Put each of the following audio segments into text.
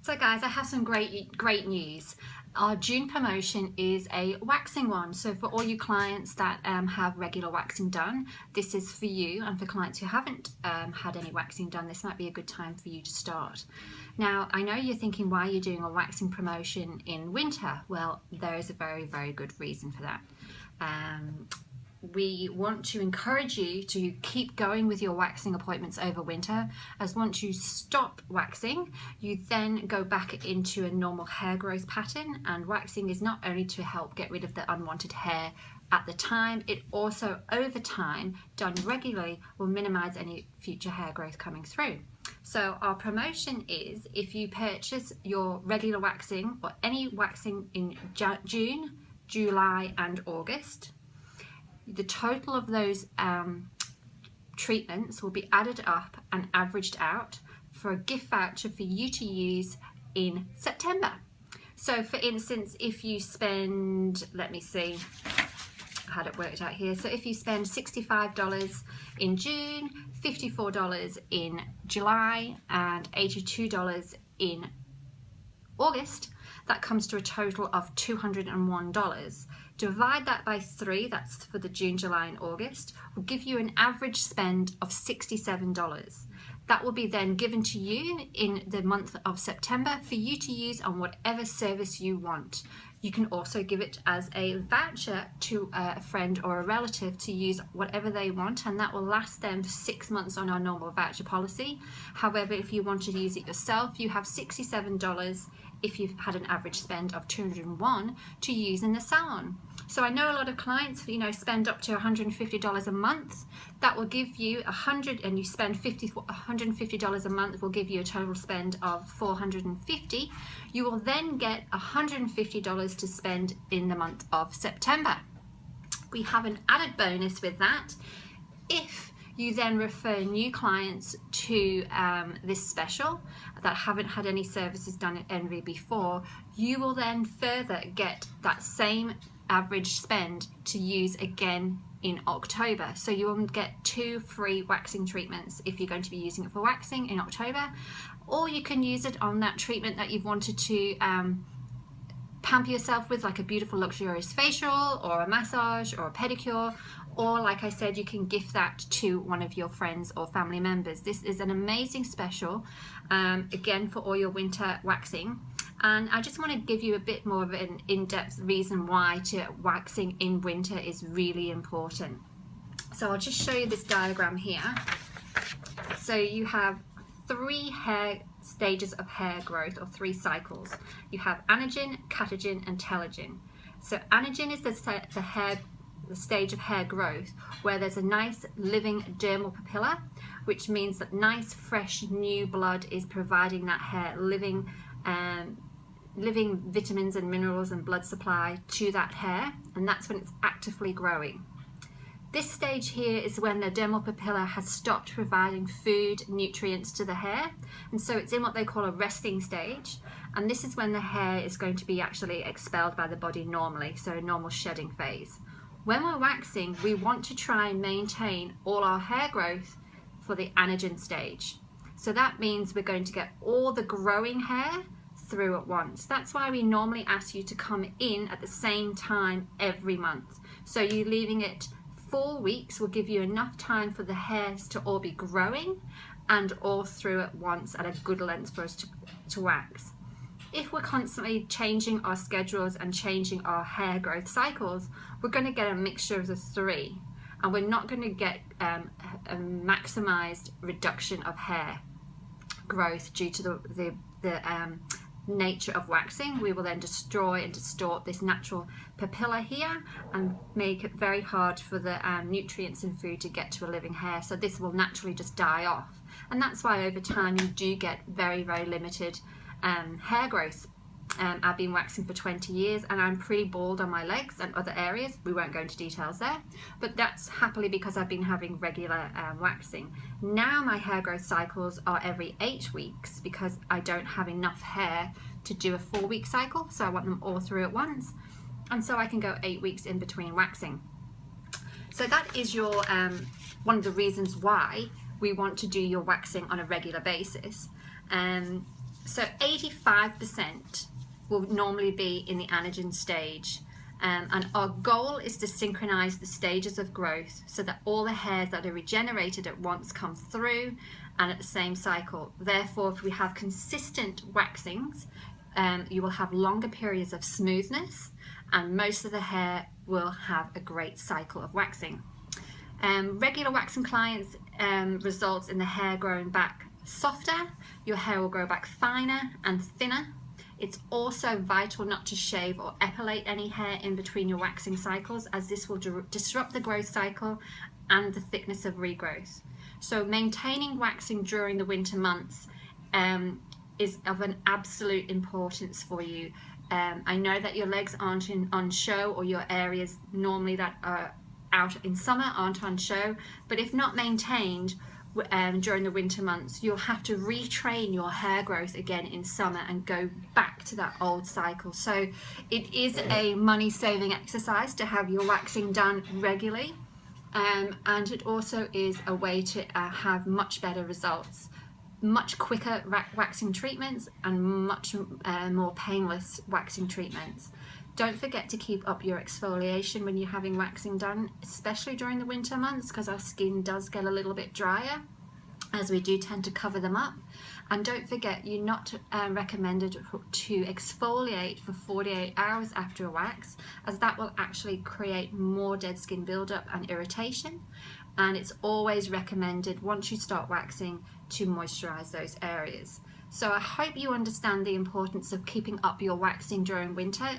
So guys, I have some great news. Our June promotion is a waxing one. So for all you clients that have regular waxing done, this is for you, and for clients who haven't had any waxing done, this might be a good time for you to start. Now, I know you're thinking, why are you doing a waxing promotion in winter? Well, there is a very good reason for that. We want to encourage you to keep going with your waxing appointments over winter, as once you stop waxing, you then go back into a normal hair growth pattern. And waxing is not only to help get rid of the unwanted hair at the time, it also over time, done regularly, will minimize any future hair growth coming through. So our promotion is, if you purchase your regular waxing or any waxing in June, July and August, the total of those treatments will be added up and averaged out for a gift voucher for you to use in September. So for instance, if you spend, let me see, I had it worked out here. So if you spend $65 in June, $54 in July and $82 in August, that comes to a total of $201. Divide that by 3, that's for the June, July and August, will give you an average spend of $67. That will be then given to you in the month of September for you to use on whatever service you want. You can also give it as a voucher to a friend or a relative to use whatever they want, and that will last them 6 months on our normal voucher policy. However, if you want to use it yourself, you have $67 if you've had an average spend of $201 to use in the salon. So I know a lot of clients, spend up to $150 a month. That will give you $100, and you spend $150 a month will give you a total spend of $450. You will then get $150 to spend in the month of September. We have an added bonus with that. If you then refer new clients to this special that haven't had any services done at Envy before, you will then further get that same average spend to use again in October. So you will get 2 free waxing treatments if you're going to be using it for waxing in October, or you can use it on that treatment that you've wanted to pamper yourself with, like a beautiful luxurious facial or a massage or a pedicure, or like I said, you can gift that to one of your friends or family members. This is an amazing special, again, for all your winter waxing. And I just want to give you a bit more of an in-depth reason why waxing in winter is really important. So I'll just show you this diagram here. So you have 3 hair stages of hair growth, or 3 cycles. You have anagen, catagen and telogen. So anagen is the stage of hair growth where there's a nice living dermal papilla, which means that nice fresh new blood is providing that hair living vitamins and minerals and blood supply to that hair, and that's when it's actively growing. This stage here is when the dermal papilla has stopped providing food, nutrients to the hair, and so it's in what they call a resting stage, and this is when the hair is going to be actually expelled by the body normally, so a normal shedding phase. When we're waxing, we want to try and maintain all our hair growth for the anagen stage. So that means we're going to get all the growing hair through at once. That's why we normally ask you to come in at the same time every month. So you leaving it 4 weeks will give you enough time for the hairs to all be growing and all through at once at a good length for us to wax. If we're constantly changing our schedules and changing our hair growth cycles, we're going to get a mixture of the 3, and we're not going to get a maximized reduction of hair growth due to the nature of waxing. We will then destroy and distort this natural papilla here and make it very hard for the nutrients and food to get to a living hair. So this will naturally just die off, and that's why over time you do get very limited hair growth. I've been waxing for 20 years and I'm pretty bald on my legs and other areas. We won't go into details there, but that's happily because I've been having regular waxing. Now my hair growth cycles are every 8 weeks because I don't have enough hair to do a 4-week cycle, so I want them all through at once, and so I can go 8 weeks in between waxing. So that is your one of the reasons why we want to do your waxing on a regular basis. So 85% will normally be in the anagen stage. And our goal is to synchronize the stages of growth so that all the hairs that are regenerated at once come through and at the same cycle. Therefore, if we have consistent waxings, you will have longer periods of smoothness, and most of the hair will have a great cycle of waxing. Regular waxing clients results in the hair growing back softer. Your hair will grow back finer and thinner. It's also vital not to shave or epilate any hair in between your waxing cycles, as this will disrupt the growth cycle and the thickness of regrowth. So maintaining waxing during the winter months is of an absolute importance for you. I know that your legs aren't on show, or your areas normally that are out in summer aren't on show, but if not maintained during the winter months, you'll have to retrain your hair growth again in summer and go back to that old cycle. So it is a money-saving exercise to have your waxing done regularly, and it also is a way to have much better results, much quicker waxing treatments, and much more painless waxing treatments. Don't forget to keep up your exfoliation when you're having waxing done, especially during the winter months, because our skin does get a little bit drier, as we do tend to cover them up. And don't forget, you're not recommended to exfoliate for 48 hours after a wax, as that will actually create more dead skin buildup and irritation. And it's always recommended, once you start waxing, to moisturize those areas. So I hope you understand the importance of keeping up your waxing during winter.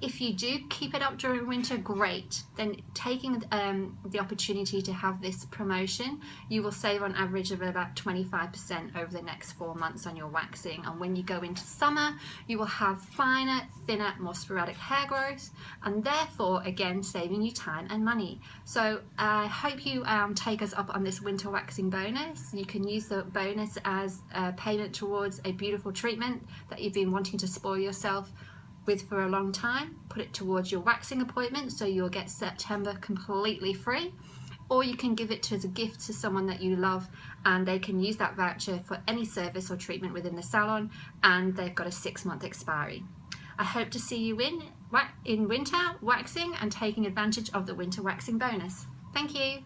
If you do keep it up during winter, great. Then taking the opportunity to have this promotion, you will save on average of about 25% over the next 4 months on your waxing. And when you go into summer, you will have finer, thinner, more sporadic hair growth, and therefore, again, saving you time and money. So I hope you take us up on this winter waxing bonus. You can use the bonus as a payment towards a beautiful treatment that you've been wanting to spoil yourself with for a long time. Put it towards your waxing appointment, so you'll get September completely free, or you can give it as a gift to someone that you love, and they can use that voucher for any service or treatment within the salon, and they've got a 6-month expiry. I hope to see you in winter waxing and taking advantage of the winter waxing bonus. Thank you.